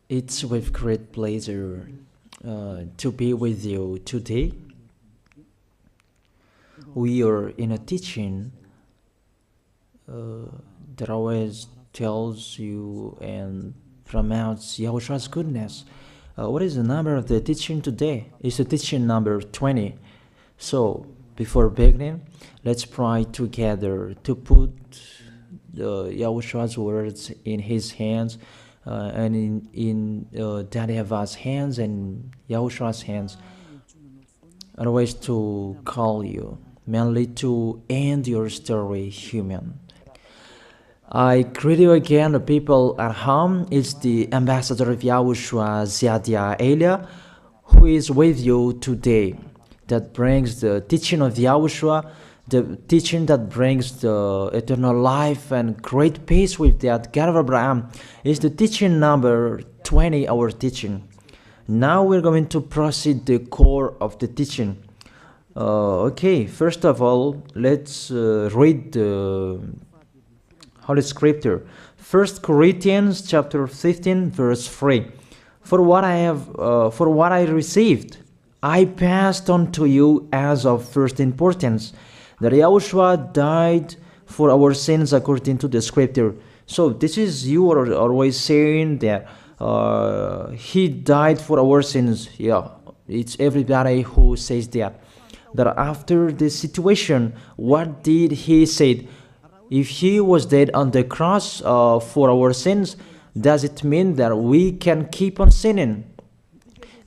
It's with great pleasure to be with you today. We are in a teaching that always tells you and promotes Yahushua's goodness. What is the number of the teaching today? It's the teaching number 20. So, before beginning, let's pray together to put Yahushua's words in his hands and in Daddy Ava's hands and Yahushua's hands. Otherwise, to call you, mainly to end your story human. I greet you again, the people at home. It's the ambassador of Yahushua, Ziadia Elia, who is with you today, that brings the teaching of Yahushua, the teaching that brings the eternal life and great peace with that God of Abraham. Is the teaching number 20, our teaching. Now we're going to proceed the core of the teaching. Okay, first of all, let's read the Holy Scripture. 1 Corinthians chapter 15, verse 3. For what I received, I passed on to you as of first importance, that Yahushua died for our sins according to the Scripture. So this is, you are always saying that he died for our sins. Yeah, it's everybody who says that. That after the situation, what did he say? If he was dead on the cross for our sins, does it mean that we can keep on sinning?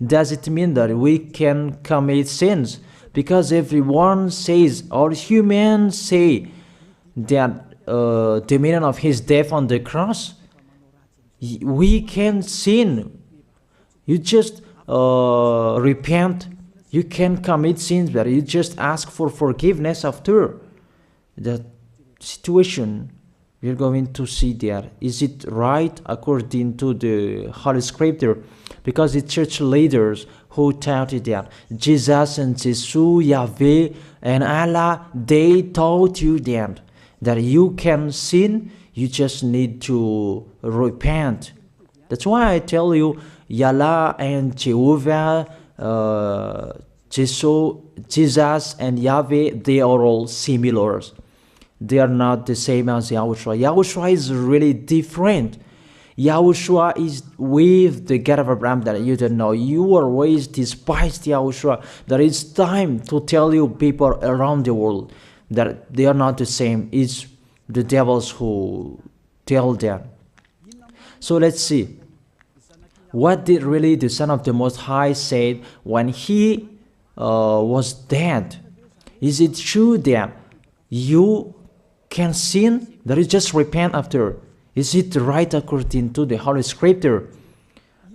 Does it mean that we can commit sins? Because everyone says, all humans say, that the meaning of his death on the cross, we can sin. You just repent. You can commit sins, but you just ask for forgiveness after that situation. We're going to see there. Is it right according to the Holy Scripture? Because the church leaders who taught it that Jesus and Jesus, Yahweh and Allah, they taught you that you can sin, you just need to repent. That's why I tell you, Yahweh and Jehovah, Jesus and Yahweh, they are all similar. They are not the same as Yahushua. Yahushua is really different. Yahushua is with the God of Abraham that you don't know. You always despised Yahushua. That it's time to tell you people around the world that they are not the same. It's the devils who tell them. So let's see. What did really the Son of the Most High say when he was dead? Is it true that you can sin? That is just repent after. Is it right according to the Holy Scripture?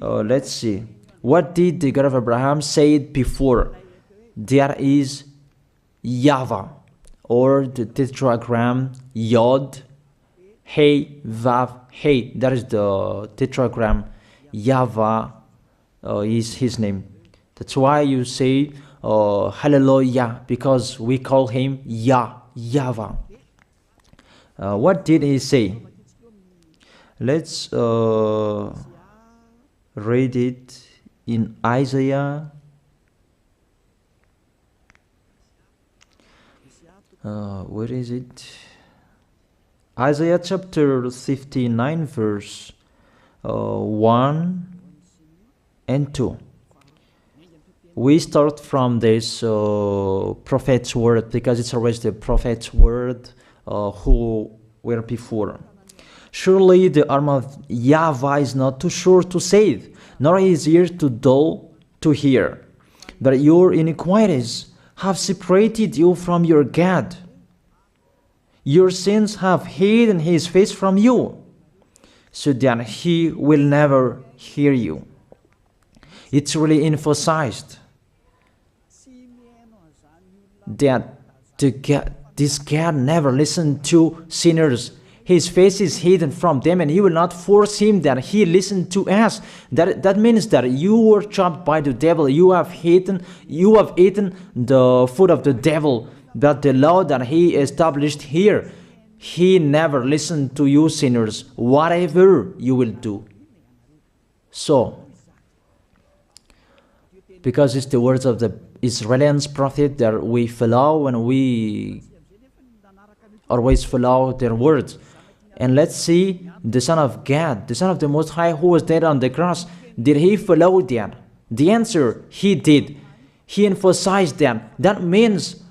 Let's see. What did the God of Abraham say before? There is YAHVAH, or the tetragram Yod, Hey, Vav, Hey. That is the tetragram. YAHVAH is his name. That's why you say Hallelujah, because we call him YAHVAH. What did he say? Let's read it in Isaiah. Where is it? Isaiah chapter 59, verse 1 and 2. We start from this prophet's word, because it's always the prophet's word who were before. Surely the arm of YAHVAH is not too short to save, nor his ear too dull to hear. But your iniquities have separated you from your God. Your sins have hidden his face from you, so that he will never hear you. It's really emphasized that this God never listened to sinners. His face is hidden from them, and he will not force him that he listen to us. That means that you were trapped by the devil. You have eaten the food of the devil. But the law that he established here, he never listened to you sinners, whatever you will do. So, because it's the words of the Israeli prophet that we follow, and we always follow their words. And let's see the Son of God, the Son of the Most High, who was dead on the cross. Did he follow that? The answer, he did. He emphasized that. That means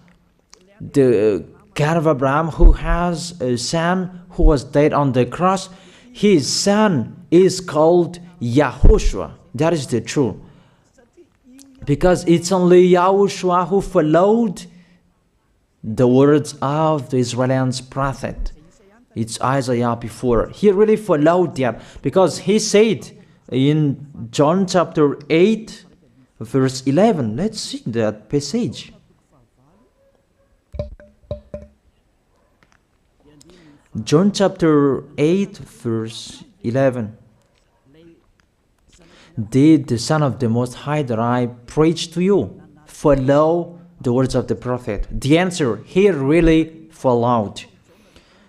the God of Abraham, who has a son who was dead on the cross, his son is called YAHOSHUAH. That is the truth. Because it's only YAHOSHUAH who followed the words of the Israeli prophet. It's Isaiah before. He really followed that, because he said in John chapter 8, verse 11. Let's see that passage. John chapter 8, verse 11. Did the Son of the Most High that I preach to you follow the words of the prophet? The answer, he really followed.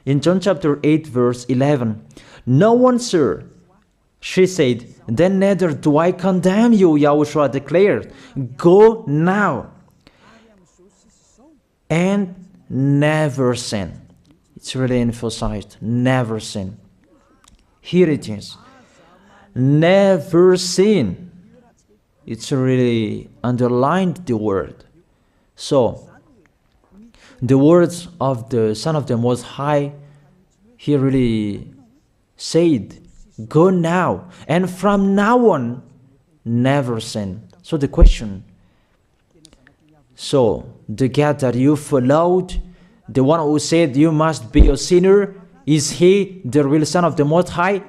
In John chapter 8, verse 11, no one, sir, she said, then neither do I condemn you, YAHOSHUAH declared. Go now and never sin. It's really emphasized, never sin. Here it is. Never sin. It's really underlined the word. So, the words of the Son of the Most High, he really said, go now, and from now on, never sin. So the question, so the God that you followed, the one who said you must be a sinner, is he the real Son of the Most High?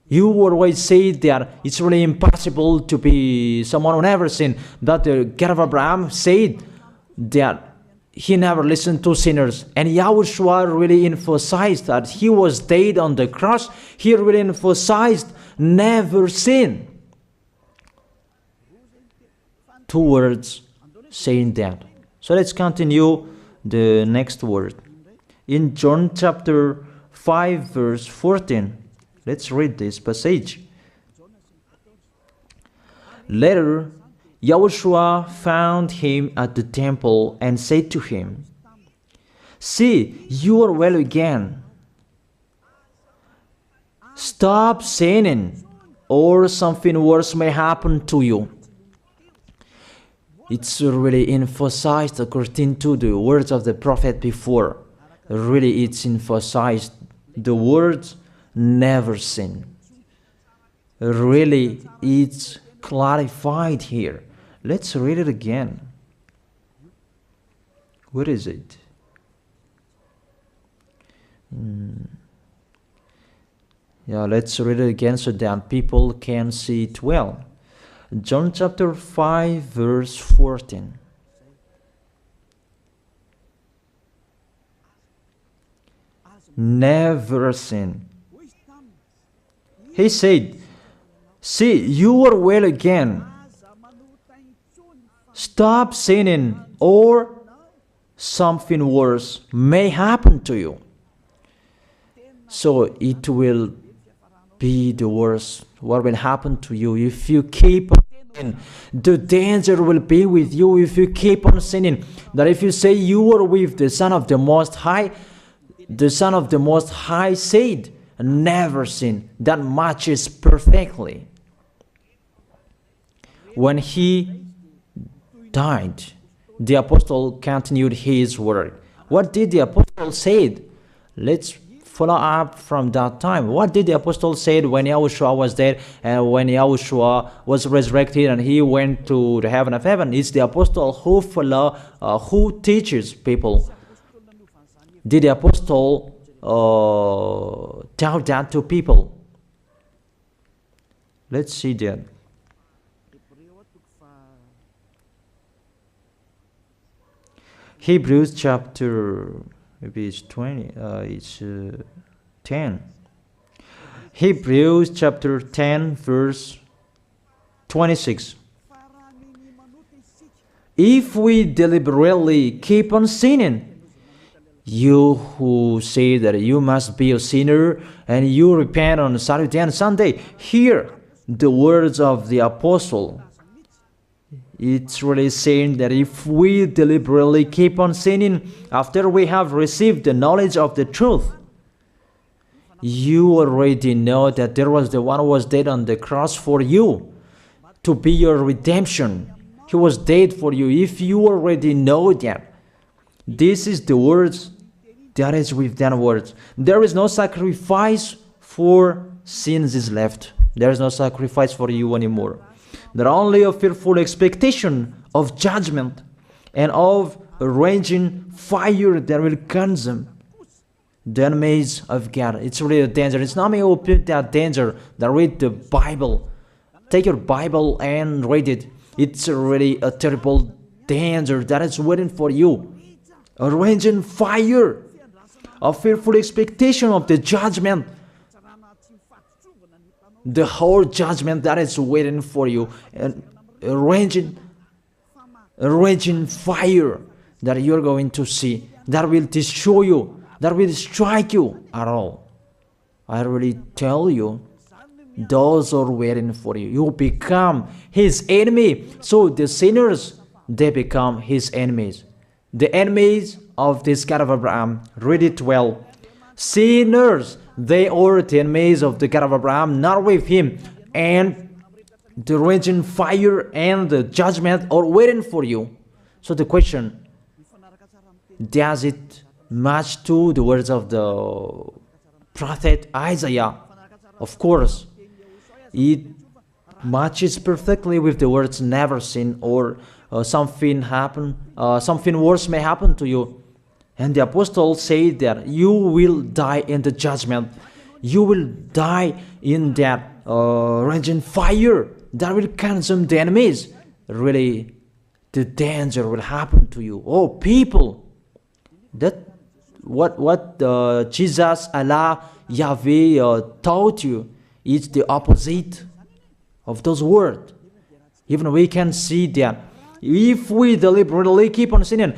You always say that it's really impossible to be someone who never sinned. But the God of Abraham said that he never listened to sinners. And YAHOSHUAH really emphasized that he was dead on the cross. He really emphasized never sin. Two words saying that. So let's continue the next word. In John chapter 5, verse 14. Let's read this passage. Later, YAHOSHUAH found him at the temple and said to him, see, you are well again. Stop sinning, or something worse may happen to you. It's really emphasized according to the words of the prophet before. Really, it's emphasized the words never sin. Really, it's clarified here. Let's read it again. Where is it? Yeah, let's read it again so that people can see it well. John chapter 5, verse 14. Never sin. He said, see, you are well again. Stop sinning, or something worse may happen to you. So it will be the worst. What will happen to you if you keep on sinning? The danger will be with you if you keep on sinning. That if you say you are with the Son of the Most High, the Son of the Most High said, never sin. That matches perfectly. When he died, the apostle continued his work. What did the apostle say? Let's follow up from that time. What did the apostle say when YAHOSHUAH was dead and when YAHOSHUAH was resurrected and he went to the heaven of heaven? It's the apostle who teaches people. Did the apostle tell that to people? Let's see that. Hebrews chapter, maybe it's 20, it's 10. Hebrews chapter 10, verse 26. If we deliberately keep on sinning, you who say that you must be a sinner and you repent on Saturday and Sunday, here the words of the apostle. It's really saying that if we deliberately keep on sinning after we have received the knowledge of the truth, you already know that there was the one who was dead on the cross for you to be your redemption. He was dead for you. If you already know that, this is the words that is with that words. There is no sacrifice for sins is left. There is no sacrifice for you anymore. There are only a fearful expectation of judgment and of a raging fire that will consume the enemies of God. It's really a danger. It's not me who put that danger that read the Bible. Take your Bible and read it. It's really a terrible danger that is waiting for you. A raging fire, a fearful expectation of the judgment. The whole judgment that is waiting for you. And a raging fire that you're going to see, that will destroy you, that will strike you at all. I really tell you, those are waiting for you. You become his enemy. So the sinners, they become his enemies. The enemies of this God of Abraham. Read it well. Sinners, they are the enemies of the God of Abraham, not with him. And the raging fire and the judgment are waiting for you. So the question, does it match to the words of the prophet Isaiah? Of course. It matches perfectly with the words never sin, or something worse may happen to you. And the apostle said that you will die in the judgment. You will die in that raging fire that will consume the enemies. Really, the danger will happen to you. Oh, people, that what Jesus, Allah, Yahweh taught you is the opposite of those words. Even we can see that if we deliberately keep on sinning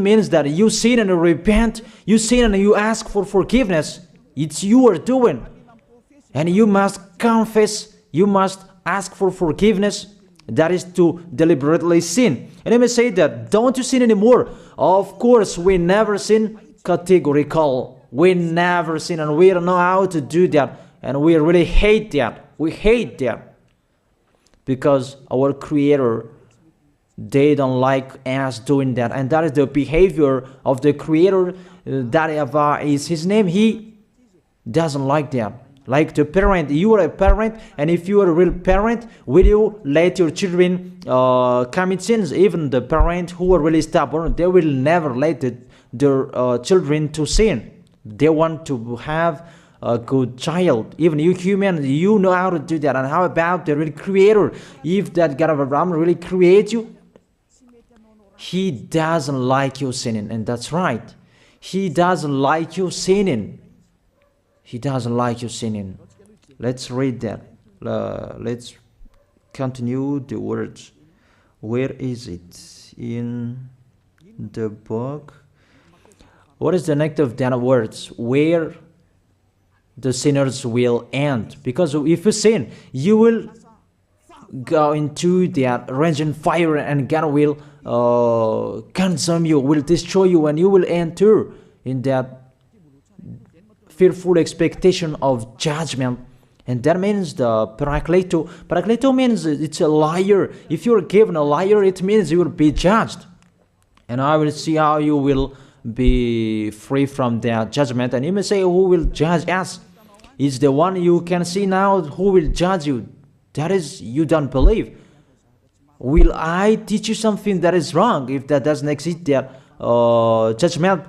means that you sin and you repent, you sin and you ask for forgiveness. It's you are doing. And you must confess, you must ask for forgiveness. That is to deliberately sin. And let me say that, don't you sin anymore. Of course, we never sin categorical. We never sin, and we don't know how to do that. And we really hate that. We hate that. Because our Creator, they don't like us doing that. And that is the behavior of the Creator. That YAHVAH is his name. He doesn't like that. Like the parent, you are a parent, and if you are a real parent, will you let your children commit sins? Even the parent who are really stubborn, they will never let their children to sin. They want to have a good child. Even you human, you know how to do that. And how about the real Creator? If that God of Abraham really creates you, he doesn't like you sinning. And that's right. He doesn't like you sinning. He doesn't like you sinning. Let's read that. Let's continue the words. Where is it? In the book. What is the next of that words? Where the sinners will end. Because if you sin, you will go into that raging fire, and God will consume you, will destroy you, and you will enter in that fearful expectation of judgment. And that means the parakleto. Parakleto means it's a liar. If you're given a liar, it means you will be judged. And I will see how you will be free from that judgment. And you may say, who will judge us? It's the one you can see now who will judge you. That is, you don't believe. Will I teach you something that is wrong if that doesn't exist, that judgment?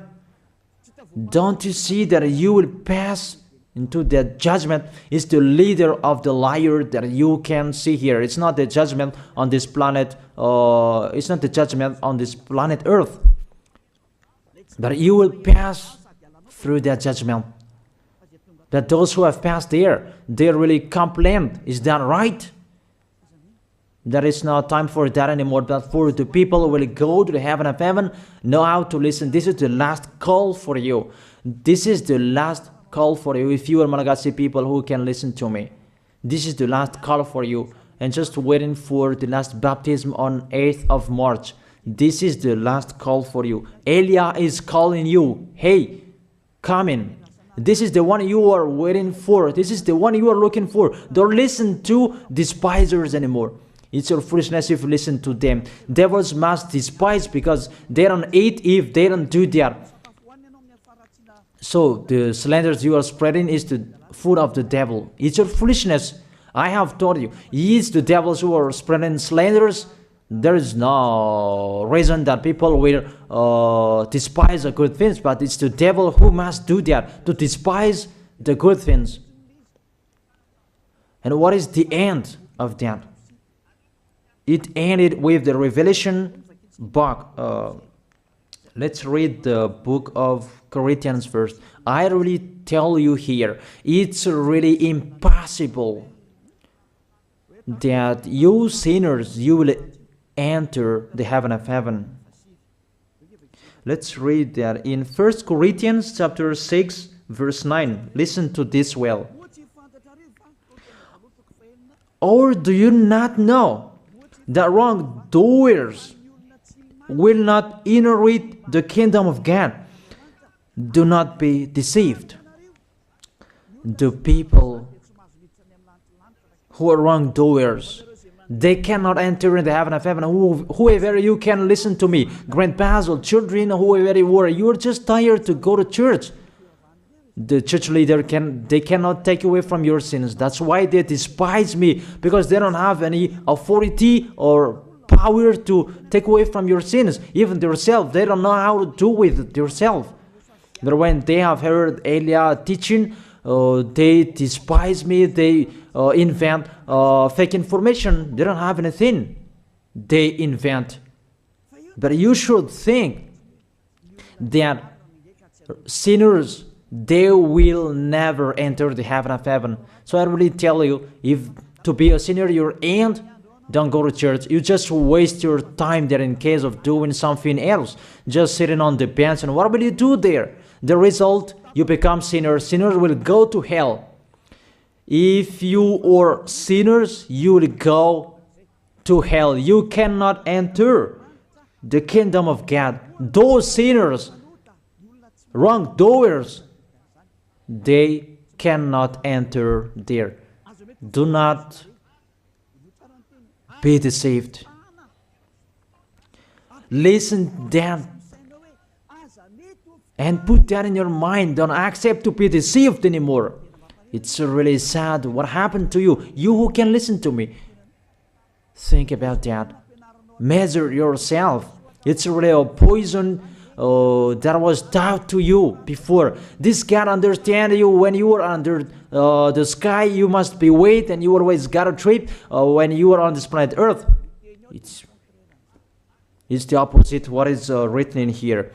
Don't you see that you will pass into that judgment? Is the leader of the liar that you can see here. It's not the judgment on this planet. It's not the judgment on this planet Earth. That you will pass through that judgment. That those who have passed there, they really complain. Is that right? There is no time for that anymore, but for the people who will go to the heaven of heaven, know how to listen. This is the last call for you. This is the last call for you. If you are Malagasy people who can listen to me, This is the last call for you. And just waiting for the last baptism on 8th of March. This is the last call for you. Elia is calling you. Hey, come in. This is the one you are waiting for. This is the one you are looking for. Don't listen to despisers anymore. It's your foolishness if you listen to them. Devils must despise because they don't eat if they don't do that. So the slanders you are spreading is the food of the devil. It's your foolishness. I have told you. It's the devils who are spreading slanders. There is no reason that people will despise the good things, but it's the devil who must do that, to despise the good things. And what is the end of that? It ended with the Revelation book. Let's read the book of Corinthians first. I really tell you here, it's really impossible that you sinners, you will enter the heaven of heaven. Let's read that in 1 Corinthians chapter 6 verse 9. Listen to this well. Or do you not know that wrongdoers will not inherit the kingdom of God? Do not be deceived. The people who are wrongdoers, they cannot enter in the heaven of heaven. Whoever you can listen to me, grandpas or children, whoever you are, you are just tired to go to church. The church leader they cannot take away from your sins. That's why they despise me, because they don't have any authority or power to take away from your sins. Even themselves, they don't know how to do with themselves. But when they have heard Elia teaching, they despise me. They invent fake information. They don't have anything. They invent. But you should think that sinners, they will never enter the heaven of heaven. So I really tell you, if to be a sinner you're in, don't go to church. You just waste your time there in case of doing something else. Just sitting on the bench, and what will you do there? The result, you become sinners. Sinners will go to hell. If you are sinners, you will go to hell. You cannot enter the kingdom of God. Those sinners, wrongdoers, they cannot enter there. Do not be deceived. Listen then and put that in your mind. Don't accept to be deceived anymore. It's really sad what happened to you. You who can listen to me, think about that. Measure yourself. It's really a poison that was taught to you before. This God understands you when you are under the sky. You must be wait, and you always got a trip when you are on this planet Earth. It's the opposite what is written in here.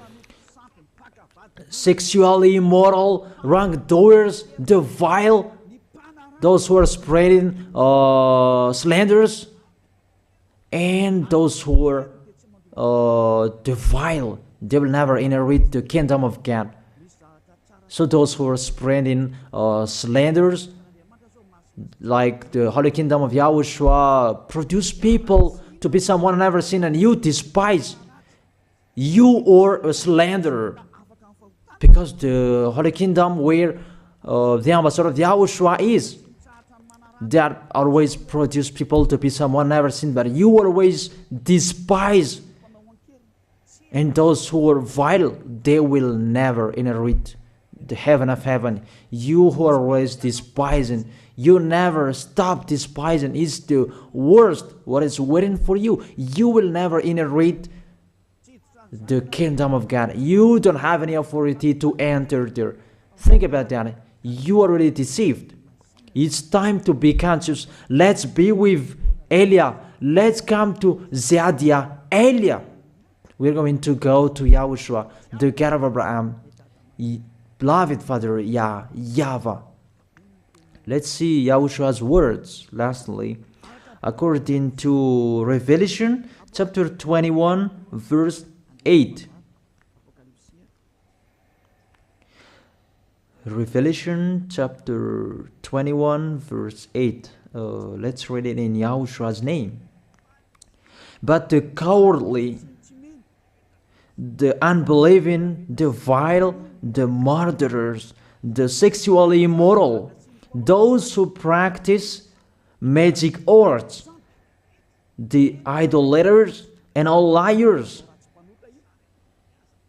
Sexually immoral, wrongdoers, the vile, those who are spreading slanders, and those who are the vile, they will never inherit the kingdom of God. So those who are spreading slanders, like the Holy Kingdom of YAHOSHUAH, produce people to be someone never seen, and you despise. You are a slanderer. Because the Holy Kingdom where the ambassador of YAHOSHUAH is, that always produce people to be someone never seen, but you always despise. And those who are vile, they will never inherit the heaven of heaven. You who are always despising, you never stop despising. It's the worst what is waiting for you. You will never inherit the kingdom of God. You don't have any authority to enter there. Think about that. You are already deceived. It's time to be conscious. Let's be with Elia. Let's come to Zadiah. Elia. We're going to go to YAHOSHUAH, the God of Abraham, beloved Father YAHVAH. Let's see YAHOSHUAH's words. Lastly, according to Revelation chapter 21, verse 8. Revelation chapter 21 verse 8. Let's read it in Yahoshua's name. But the cowardly, the unbelieving, the vile, the murderers, the sexually immoral, those who practice magic arts, the idolaters, and all liars.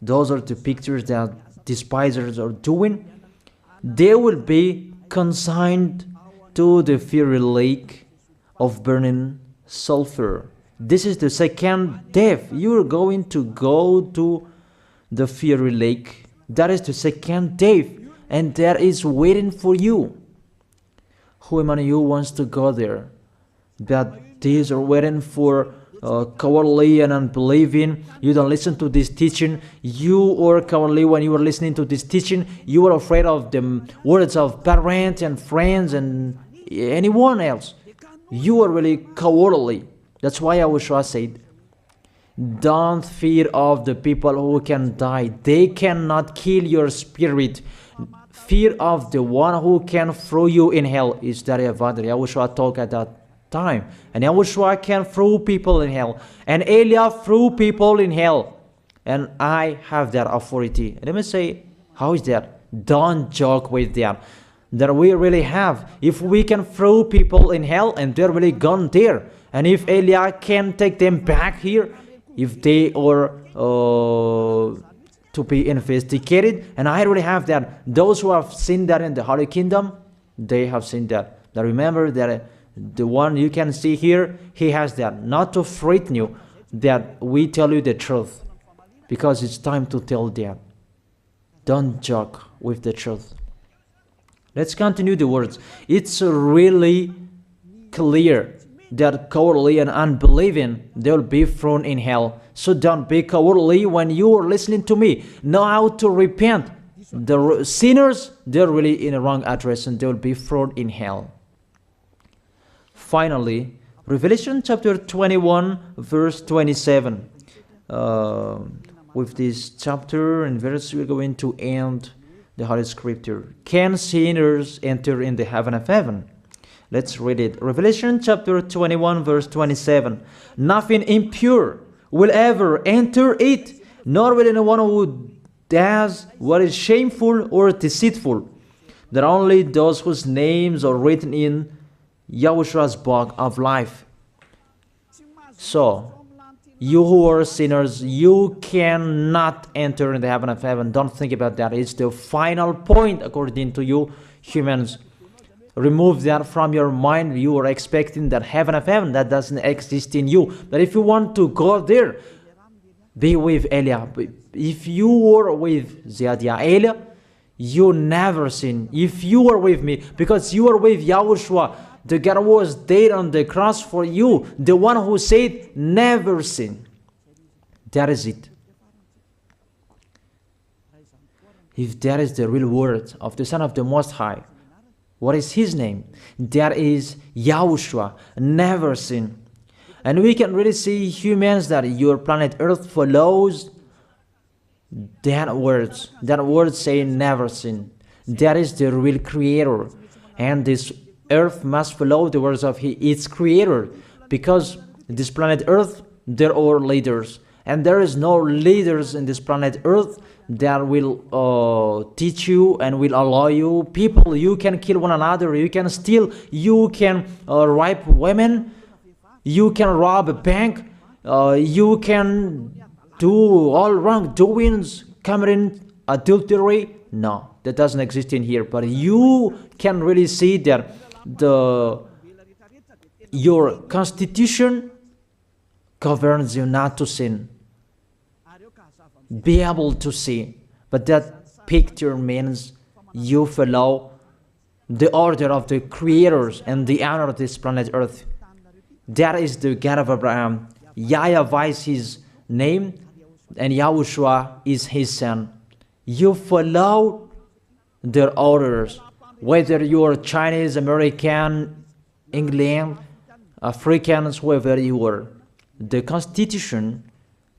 Those are the pictures that despisers are doing. They will be consigned to the fiery lake of burning sulfur. This is the second death. You are going to go to the fiery lake. That is the second death, and that is waiting for you. Who among you wants to go there? That these are waiting for cowardly and unbelieving. You don't listen to this teaching. You are cowardly when you are listening to this teaching. You are afraid of the words of parents and friends and anyone else. You are really cowardly. That's why YAHOSHUAH said, don't fear of the people who can die. They cannot kill your spirit. Fear of the one who can throw you in hell. Is that YAHOSHUAH talked at that time. And YAHOSHUAH can throw people in hell. And Elia threw people in hell. And I have that authority. Let me say, how is that? Don't joke with that. That we really have. If we can throw people in hell and they're really gone there. And if Elia can take them back here, if they are to be investigated, and I really have that. Those who have seen that in the Holy Kingdom, they have seen that. Now remember that the one you can see here, he has that. Not to frighten you, that we tell you the truth, because it's time to tell that. Don't joke with the truth. Let's continue the words. It's really clear that cowardly and unbelieving, they'll be thrown in hell. So don't be cowardly when you are listening to me. Know how to repent. The sinners, they're really in a wrong address and they'll be thrown in hell. Finally, Revelation chapter 21 verse 27. With this chapter and verse, we're going to end the Holy Scripture. Can sinners enter in the heaven of heaven? Let's read it. Revelation chapter 21 verse 27. Nothing impure will ever enter it, nor will anyone who does what is shameful or deceitful. That only those whose names are written in YAHOSHUAH's book of life. So, you who are sinners, you cannot enter in the heaven of heaven. Don't think about that. It's the final point according to you humans. Remove that from your mind. You are expecting that heaven of heaven that doesn't exist in you. But if you want to go there, be with Elia. If you were with Elia, you never sin. If you are with me, because you are with YAHOSHUAH, the God was dead on the cross for you, the one who said never sin. That is it. If that is the real word of the Son of the Most High, what is his name? That is YAHOSHUAH, never sin. And we can really see humans that your planet Earth follows that words. That word saying never sin. That is the real creator. And this Earth must follow the words of its creator. Because this planet Earth, there are leaders. And there is no leaders in this planet Earth that will teach you and will allow you. People, you can kill one another, you can steal, you can rape women, you can rob a bank, you can do all wrongdoings, committing adultery. No, that doesn't exist in here. But you can really see that your constitution governs you not to sin. Be able to see. But that picture means you follow the order of the creators and the honor of this planet Earth. That is the God of Abraham. YAHVAH is his name, and YAHOSHUAH is his son. You follow their orders, whether you are Chinese, American, England, Africans, whoever you are. The Constitution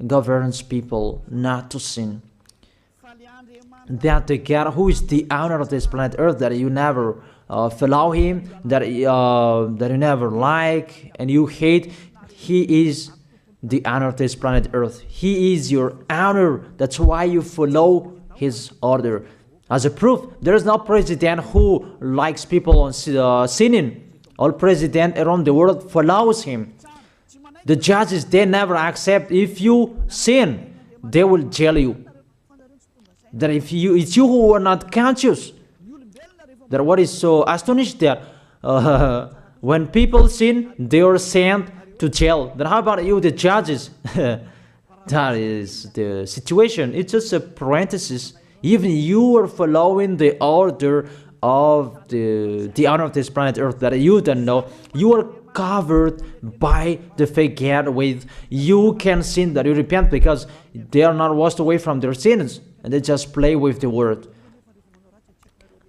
governs people not to sin. that the God who is the owner of this planet Earth, that you never follow him, that you never like and you hate, he is the owner of this planet Earth. He is your owner. That's why you follow his order. As a proof, there is no president who likes people on sinning. All president around the world follows him. The judges, they never accept if you sin, they will jail you. That if it's you who are not conscious. That what is so astonishing that when people sin, they are sent to jail. Then how about you, the judges? That is the situation. It's just a parenthesis. Even you are following the order of the owner of this planet Earth that you don't know. You are covered by the fake God with you can sin, that you repent, because they are not washed away from their sins and they just play with the word.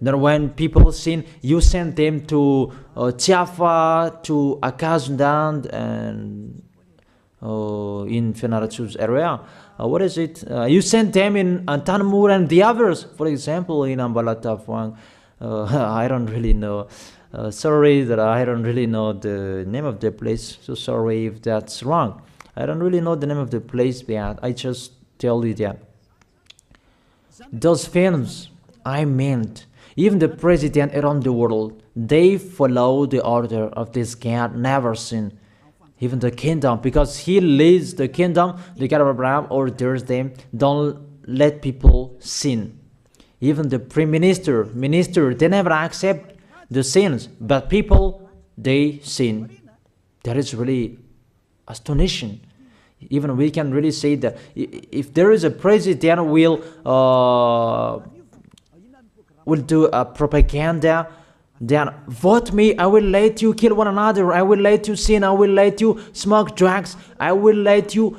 Then when people sin, you send them to Java, to Akazundan, and in Fenarachu's area. What is it? You send them in Tanmur and the others. For example, in Ambalatafwang, I don't really know. Sorry that I don't really know the name of the place. So sorry if that's wrong. I don't really know the name of the place, but I just tell you that. Those films, I meant, even the president around the world, they follow the order of this God, never sin. Even the kingdom, because he leads the kingdom, the God of Abraham orders them, don't let people sin. Even the prime minister, they never accept the sins, but people, they sin. That is really astonishing. Even we can really say that if there is a president will do a propaganda, then vote me, I will let you kill one another, I will let you sin, I will let you smoke drugs, I will let you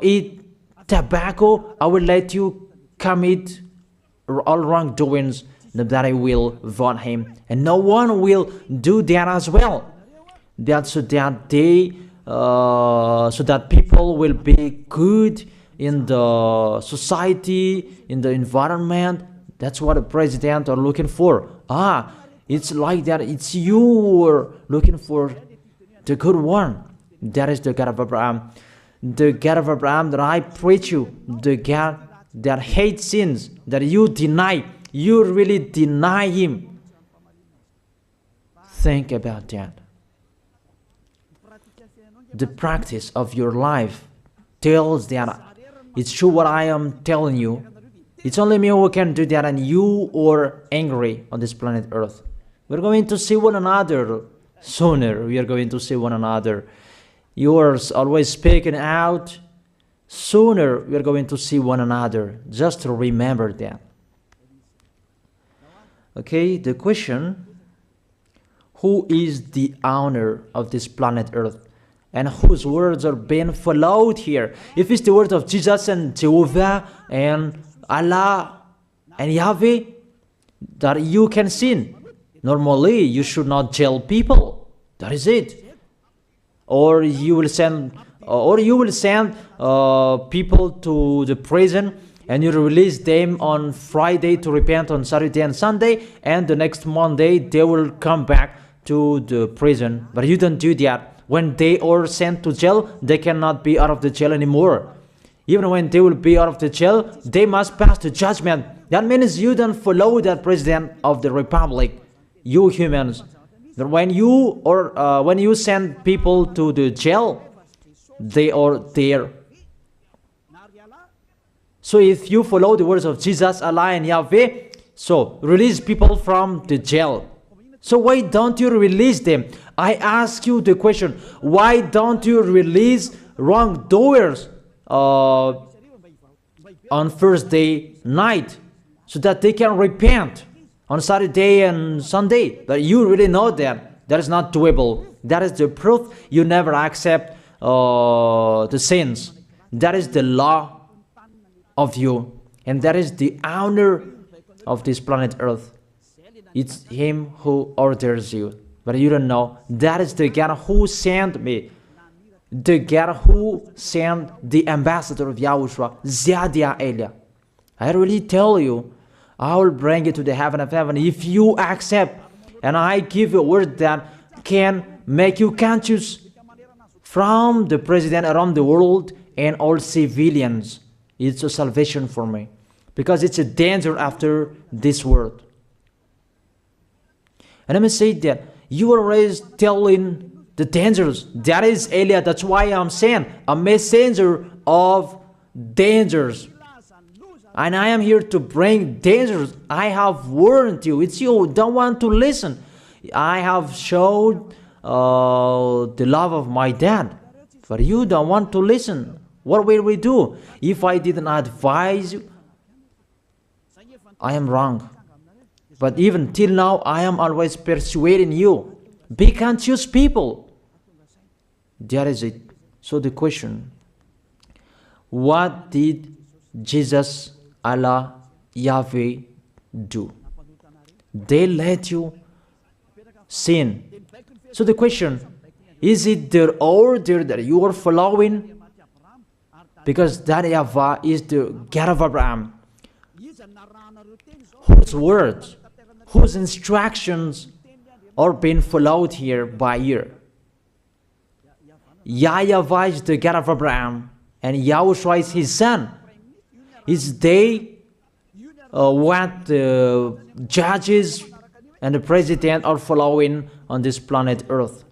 eat tobacco, I will let you commit all wrongdoings, that I will vote him. And no one will do that as well. That's so that so that people will be good in the society, in the environment. That's what the president are looking for. It's like that. It's you who are looking for the good one. That is the God of Abraham. The God of Abraham that I preach you. The God that hates sins, that you deny. You really deny him. Think about that. The practice of your life tells that it's true what I am telling you. It's only me who can do that, and you are angry on this planet Earth. We're going to see one another sooner. We are going to see one another. You are always speaking out. Sooner we are going to see one another. Just remember that. Okay, the question, who is the owner of this planet Earth? And whose words are being followed here? If it's the word of Jesus and Jehovah and Allah and Yahweh, that you can sin. Normally, you should not jail people. That is it. Or you will send people to the prison, and you release them on Friday to repent on Saturday and Sunday, and the next Monday they will come back to the prison. But you don't do that. When they are sent to jail, they cannot be out of the jail anymore. Even when they will be out of the jail, they must pass the judgment. That means you don't follow that president of the republic, you humans. That when you send people to the jail, they are there. So if you follow the words of Jesus, Allah and Yahweh, so release people from the jail. So why don't you release them? I ask you the question, why don't you release wrongdoers on Thursday night so that they can repent on Saturday and Sunday? But you really know that is not doable. That is the proof you never accept the sins. That is the law of you, and that is the owner of this planet Earth. It's him who orders you, but you don't know. That is the God who sent me, the God who sent the ambassador of Yahushua, Zadia Elia. I really tell you, I will bring you to the heaven of heaven if you accept. And I give you a word that can make you conscious from the president around the world and all civilians. It's a salvation for me. Because it's a danger after this world. And let me say that you are always telling the dangers. That is Elia. That's why I'm saying a messenger of dangers. And I am here to bring dangers. I have warned you. It's you don't want to listen. I have showed the love of my dad. But you don't want to listen. What will we do? If I didn't advise you, I am wrong. But even till now, I am always persuading you. Be conscious people. That is it. So the question, what did Jesus, Allah, Yahweh do? They let you sin. So the question, is it their order that you are following? Because that YAHVAH is the God of Abraham, whose words, whose instructions are being followed here by ear. YAHVAH is the God of Abraham, and YAHOSHUAH is his son. Is they what the judges and the president are following on this planet Earth.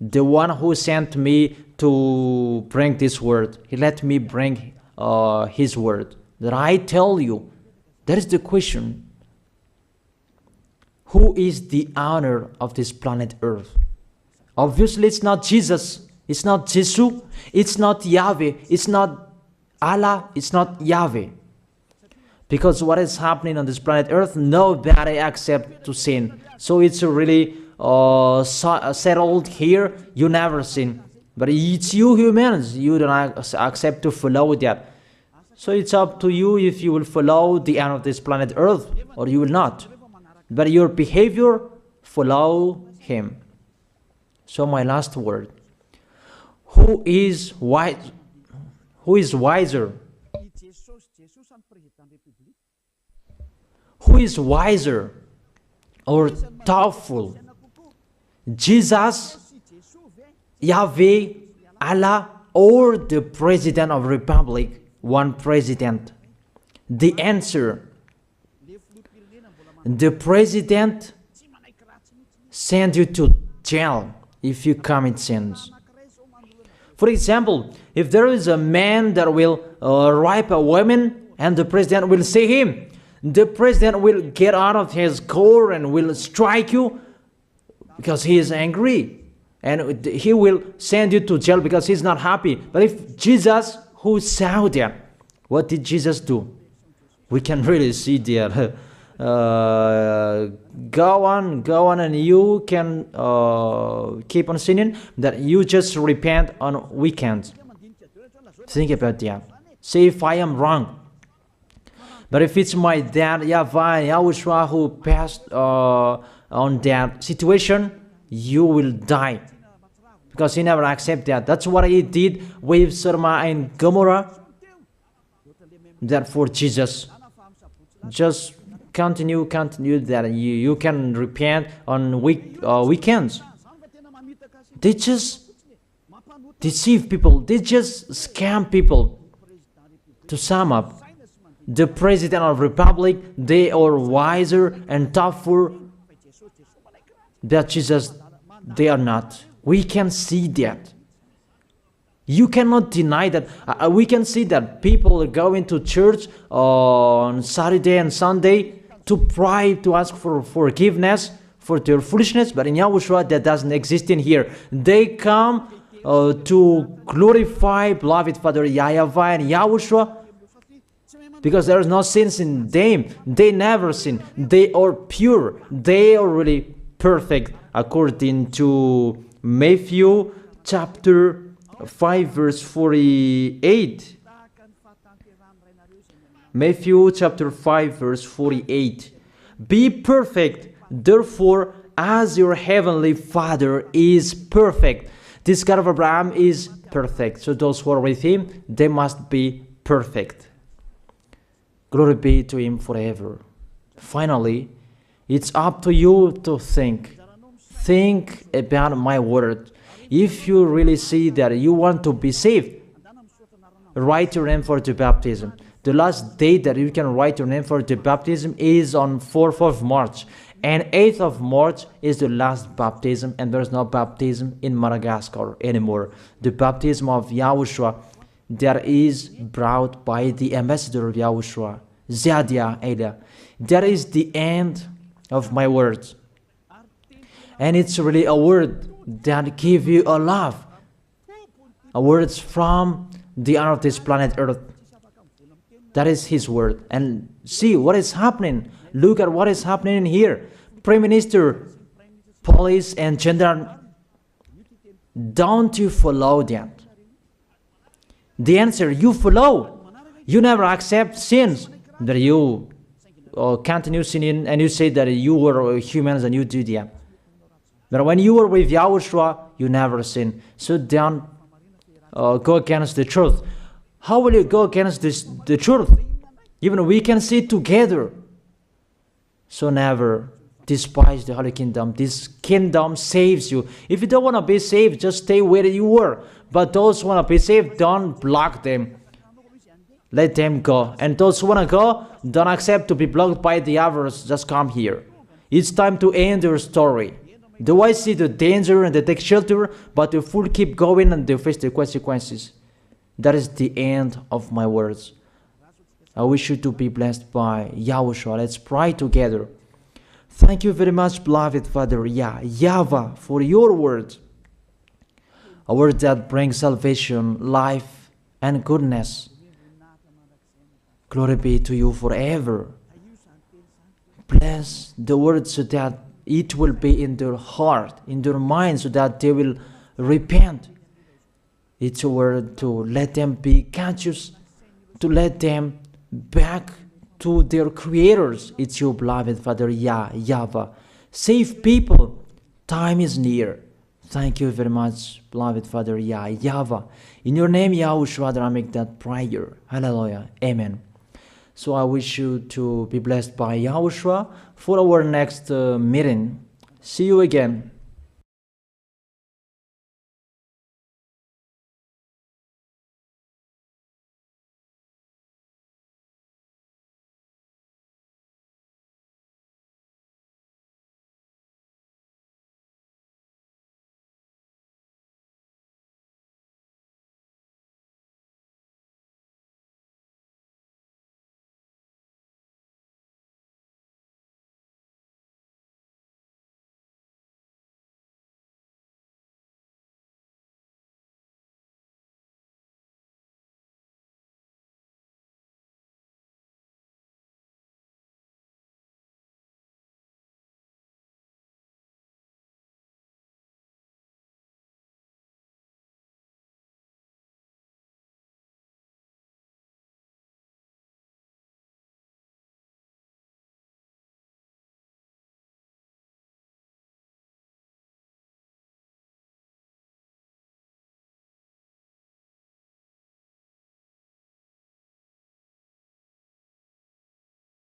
The one who sent me to bring this word, he let me bring his word. That I tell you, that is the question. Who is the owner of this planet Earth? Obviously, it's not Jesus. It's not Jesus. It's not Yahweh. It's not Allah. It's not Yahweh. Because what is happening on this planet Earth, nobody accepts to sin. So it's really settled here. You never sin. But it's you humans. You don't accept to follow that. So it's up to you if you will follow the end of this planet Earth or you will not. But your behavior, follow him. So my last word. Who is wise? Who is wiser? Who is wiser or thoughtful? Jesus, Yahweh, Allah, or the President of Republic? One president. The answer. The president sends you to jail if you commit sins. For example, if there is a man that will rape a woman and the president will see him, the president will get out of his car and will strike you because he is angry. And he will send you to jail because he's not happy. But if Jesus, who saw that, what did Jesus do? We can really see that. Go on, and you can keep on sinning, that you just repent on weekends. Think about that. Say if I am wrong. But if it's my dad, YAHVAH, YAHOSHUAH, who passed on that situation, you will die. Because he never accepted that. That's what he did with Sodom and Gomorrah. Therefore, Jesus, just continue that you can repent on weekends. They just deceive people. They just scam people. To sum up, the President of Republic, they are wiser and tougher than Jesus. They are not. We can see that. You cannot deny that. We can see that people are going to church on Saturday and Sunday to pray, to ask for forgiveness for their foolishness. But in YAHOSHUAH, that doesn't exist in here. They come to glorify beloved Father YAHVAH and YAHOSHUAH because there is no sins in them. They never sin. They are pure. They are really perfect according to Matthew chapter 5 verse 48. Matthew chapter 5 verse 48. Be perfect, therefore, as your heavenly Father is perfect. This God of Abraham is perfect. So those who are with him, they must be perfect. Glory be to Him forever. Finally, it's up to you to think. Think about my word. If you really see that you want to be saved, write your name for the baptism. The last date that you can write your name for the baptism is on 4th of March. And 8th of March is the last baptism, and there's no baptism in Madagascar anymore. The baptism of Yahushua that is brought by the ambassador of Yahushua, Zadia Ada. That is the end of my words. And it's really a word that gives you a love. A words from the honor of this planet Earth. That is His word. And see what is happening. Look at what is happening here. Prime Minister, police and gendarme, don't you follow that? The answer, you follow. You never accept sins. That you continue sinning and you say that you were humans and you do that. But when you were with Yahushua, you never sin. So don't go against the truth. How will you go against the truth? Even we can see together. So never despise the Holy Kingdom. This kingdom saves you. If you don't want to be saved, just stay where you were. But those who want to be saved, don't block them. Let them go. And those who want to go, don't accept to be blocked by the others. Just come here. It's time to end your story. Do I see the danger and they take shelter, but the fool keep going and they face the consequences? That is the end of my words. I wish you to be blessed by Yahushua. Let's pray together. Thank you very much, beloved Father YAHVAH, for your word. A word that brings salvation, life, and goodness. Glory be to you forever. Bless the word so that it will be in their heart, in their mind, so that they will repent. It's a word to let them be conscious, to let them back to their creators. It's your beloved Father YAHVAH. Save people. Time is near. Thank you very much, beloved Father YAHVAH. In your name, Yahushua, that I make that prayer. Hallelujah. Amen. So I wish you to be blessed by Yahushua for our next meeting. See you again.